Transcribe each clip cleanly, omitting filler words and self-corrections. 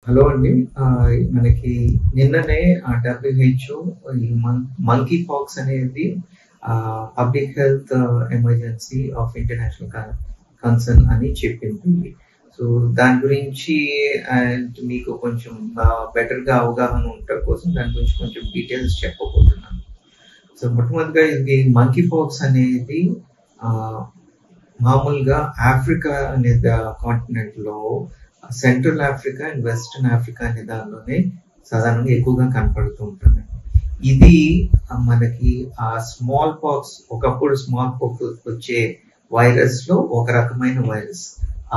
Hello అండి. మనకి నిన్ననే WHO ఈ మంకీ పాక్స్ అనేది public health emergency of international concern అని చెప్పింది. సో దాని గురించి అండ్ మీకు కొంచెం బెటర్గా అవగాహన ఉండటం కోసం దాని గురించి కొంచెం డీటెయిల్స్ చెప్పబోతున్నాను. సో మొట్టమొదటిగా ఇది మంకీ పాక్స్ అనేది మామూలుగా ఆఫ్రికా అనే కాంటినెంట్లో central Africa and western Africa అనే దానిలోనే సాధారణంగా ఎక్కువగా కనపడుతూ ఉంటుంది. ఇది మనకి ఆ స్మాల్ పాక్స్, ఒకప్పుడు స్మాల్ పాక్స్ వచ్చే వైరస్ లో ఒక రకమైన వైరస్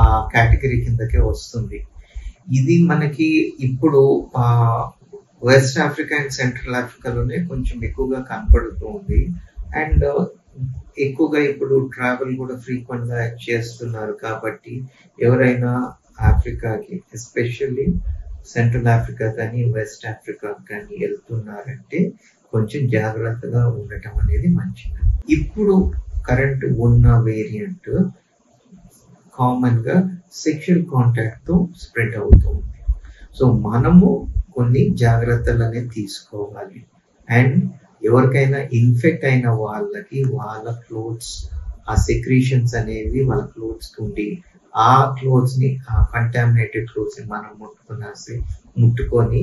ఆ కేటగిరీ కిందకే వస్తుంది. ఇది మనకి ఇప్పుడు వెస్ట్ ఆఫ్రికా అండ్ సెంట్రల్ ఆఫ్రికాలోనే కొంచెం ఎక్కువగా కనపడుతూ ఉంది. అండ్ ఎక్కువగా ఇప్పుడు ట్రావెల్ కూడా ఫ్రీక్వెంట్ గా చేస్తున్నారు కాబట్టి ఎవరైనా ఆఫ్రికాకి, ఎస్పెషల్లీ సెంట్రల్ ఆఫ్రికా కానీ వెస్ట్ ఆఫ్రికా కానీ వెళ్తున్నారంటే కొంచెం జాగ్రత్తగా ఉండటం అనేది మంచిది. ఇప్పుడు కరెంట్ ఉన్న వేరియంట్ కామన్ గా సెక్షువల్ కాంటాక్ట్ తో స్ప్రెడ్ అవుతుంది. సో మనము కొన్ని జాగ్రత్తలు అనేది తీసుకోవాలి. అండ్ ఎవరికైనా ఇన్ఫెక్ట్ అయిన వాళ్ళకి వాళ్ళ క్లోత్స్, ఆ సెక్రీషన్స్ అనేవి వాళ్ళ క్లోత్స్ ఉండి ఆ క్లోత్స్ ని, ఆ కంటామినేటెడ్ క్లోత్స్ ని మనం ముట్టుకొని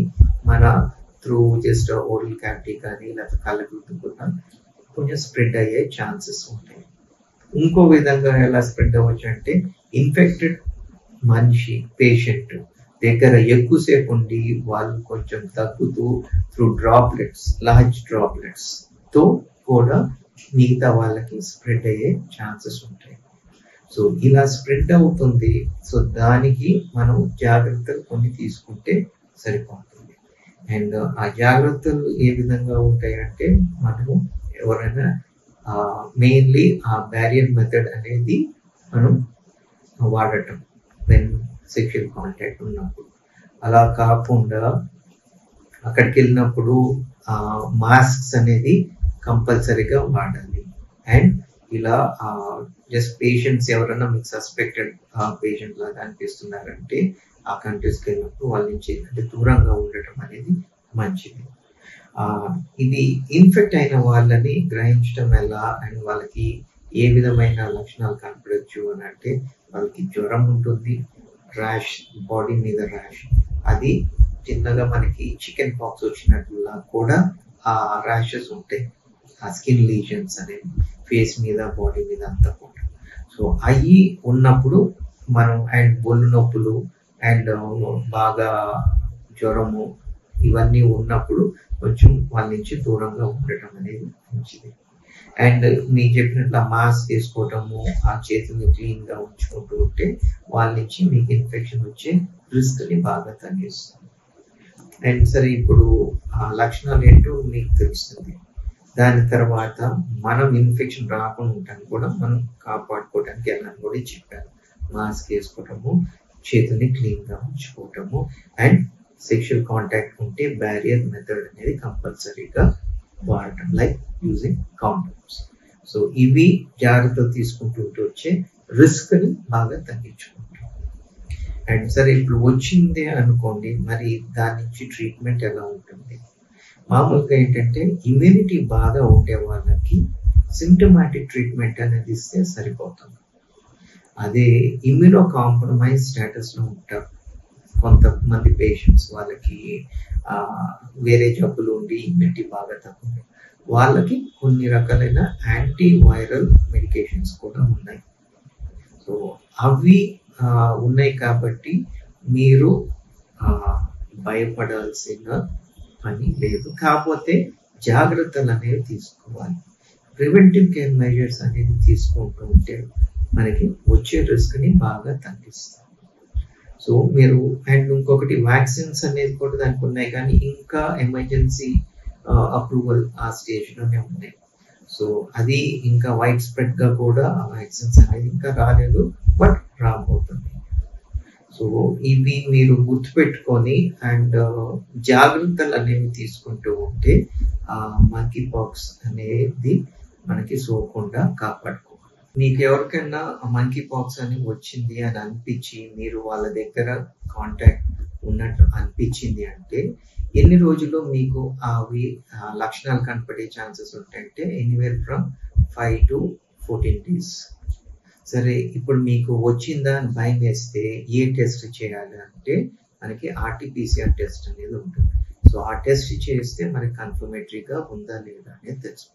మన త్రూ జస్ట్ ఓరల్ క్యావిటీ కానీ లేకపోతే కళ్ళగుద్దుకున్నా కొంచెం స్ప్రెడ్ అయ్యే ఛాన్సెస్ ఉంటాయి. ఇంకో విధంగా ఎలా స్ప్రెడ్ అవ్వచ్చు అంటే ఇన్ఫెక్టెడ్ మనిషి, పేషెంట్ దగ్గర ఎక్కువసేపు ఉండి వాళ్ళు కొంచెం తగ్గుతూ త్రూ డ్రాప్లెట్స్, లార్జ్ డ్రాప్లెట్స్ తో కూడా మిగతా వాళ్ళకి స్ప్రెడ్ అయ్యే ఛాన్సెస్ ఉంటాయి. సో ఇలా స్ప్రెడ్ అవుతుంది. సో దానికి మనం జాగ్రత్తలు కొన్ని తీసుకుంటే సరిపోతుంది. అండ్ ఆ జాగ్రత్తలు ఏ విధంగా ఉంటాయంటే మనము ఎవరైనా మెయిన్లీ ఆ బ్యారియర్ మెథడ్ అనేది మనం వాడటం వెన్ సెక్షువల్ కాంటాక్ట్ ఉన్నప్పుడు. అలా కాకుండా అక్కడికి వెళ్ళినప్పుడు మాస్క్స్ అనేది కంపల్సరీగా వాడాలి. అండ్ ఇలా జస్ట్ పేషెంట్స్ ఎవరైనా మీకు సస్పెక్టెడ్ పేషెంట్ లాగా అనిపిస్తున్నారంటే ఆ కంట్రీస్కి వెళ్ళినప్పుడు వాళ్ళ నుంచి అంటే దూరంగా ఉండటం అనేది మంచిది. ఇది ఇన్ఫెక్ట్ అయిన వాళ్ళని గ్రహించడం ఎలా అండ్ వాళ్ళకి ఏ విధమైన లక్షణాలు కనపడచ్చు అని అంటే వాళ్ళకి జ్వరం ఉంటుంది, ర్యాష్, బాడీ మీద ర్యాష్, అది చిన్నగా మనకి చికెన్ పాక్స్ వచ్చినట్లుగా కూడా ఆ ర్యాషెస్ ఉంటాయి, ఆ స్కిన్ లీజన్స్ అనేవి ఫేస్ మీద, బాడీ మీద అంతా కూడా. సో అవి ఉన్నప్పుడు మనం అండ్ ఒళ్ళు నొప్పులు అండ్ బాగా జ్వరము ఇవన్నీ ఉన్నప్పుడు కొంచెం వాళ్ళ నుంచి దూరంగా ఉండటం అనేది మంచిది. అండ్ మీకు చెప్పినట్లు మాస్క్ వేసుకోవటము, ఆ చేతుల్ని క్లీన్ గా ఉంచుకుంటూ ఉంటే వాళ్ళ నుంచి మీకు ఇన్ఫెక్షన్ వచ్చే రిస్క్ ని బాగా తగ్గిస్తుంది. అండ్ సరే, ఇప్పుడు ఆ లక్షణాలు ఏంటో మీకు తెలుస్తుంది. దాని తర్వాత మనం ఇన్ఫెక్షన్ రాకుండా ఉండటానికి కూడా మనం కాపాడుకోవడానికి ఎలా కూడా చెప్పారు. మాస్క్ వేసుకోవటము, చేతుల్ని క్లీన్ గా ఉంచుకోవటము అండ్ సెక్షువల్ కాంటాక్ట్ ఉంటే బ్యారియర్ మెథడ్ అనేది కంపల్సరీగా వాడటం, లైక్ యూజింగ్ కాండోమ్స్. సో ఇవి జాగ్రత్తలు తీసుకుంటూ వచ్చే రిస్క్ ని బాగా తగ్గించుకుంటాం. అండ్ సరే, ఇప్పుడు వచ్చిందే అనుకోండి, మరి దాని నుంచి ట్రీట్మెంట్ ఎలా ఉంటుంది? మామూలుగా ఏంటంటే ఇమ్యూనిటీ బాగా ఉండే వాళ్ళకి సిమ్టమాటిక్ ట్రీట్మెంట్ అనేది ఇస్తే సరిపోతుంది. అదే ఇమ్యూనో కాంప్రమైజ్ స్టేటస్ లో ఉంటారు కొంతమంది పేషెంట్స్, వాళ్ళకి వేరే జబ్బులు ఉండి ఇమ్యూనిటీ బాగా తక్కువ, వాళ్ళకి కొన్ని రకాలైన యాంటీ వైరల్ మెడికేషన్స్ కూడా ఉన్నాయి. సో అవి ఉన్నాయి కాబట్టి మీరు భయపడాల్సిన పని లేదు. కాకపోతే జాగ్రత్తలు అనేవి తీసుకోవాలి. ప్రివెంటివ్ కేర్ మెజర్స్ అనేది తీసుకుంటూ ఉంటే మనకి వచ్చే రిస్క్ ని బాగా తగ్గిస్తాం. సో మీరు అండ్ ఇంకొకటి వ్యాక్సిన్స్ అనేది కూడా దానికి ఉన్నాయి, కానీ ఇంకా ఎమర్జెన్సీ అప్రూవల్ ఆ స్టేజ్ లోనే ఉన్నాయి. సో అది ఇంకా వైడ్ స్ప్రెడ్ గా కూడా ఆ వ్యాక్సిన్స్ అనేది ఇంకా రాలేదు, బట్ రాబోతుంది. సో ఇవి మీరు గుర్తుపెట్టుకొని అండ్ జాగ్రత్తలు అనేవి తీసుకుంటూ ఉంటే మంకీ పాక్స్ అనేది మనకి సోకకుండా కాపాడుకోవాలి. మీకు ఎవరికైనా మంకీ పాక్స్ అని వచ్చింది అని అనిపించి మీరు వాళ్ళ దగ్గర కాంటాక్ట్ ఉన్నట్టు అనిపించింది అంటే ఎన్ని రోజుల్లో మీకు అవి లక్షణాలు కనపడే ఛాన్సెస్ ఉంటాయంటే ఎనీవేర్ ఫ్రమ్ 5 to 14 days. సరే, ఇప్పుడు మీకు వచ్చిందా అని భయం వేస్తే ఏ టెస్ట్ చేయాలి అంటే మనకి RT-PCR టెస్ట్ అనేది ఉంటుంది. సో ఆ టెస్ట్ చేస్తే మనకి కన్ఫర్మేటరీగా ఉందా లేదా అనేది తెలుసు.